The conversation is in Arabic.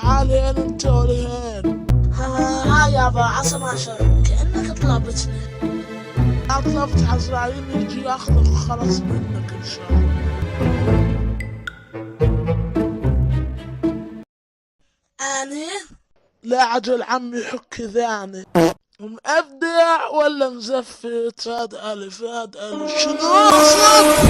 تعالي هنا انت ولهين. ها يابا عصا ما شاء كأنك طلبتني. طلبت عزرائيل يجي ياخذك وخلص منك ان شاء الله. أنا لا عجل عمي حك ذاني. مبدع ولا مزفت؟ فهد ألف فهد ألف شنو أصلا؟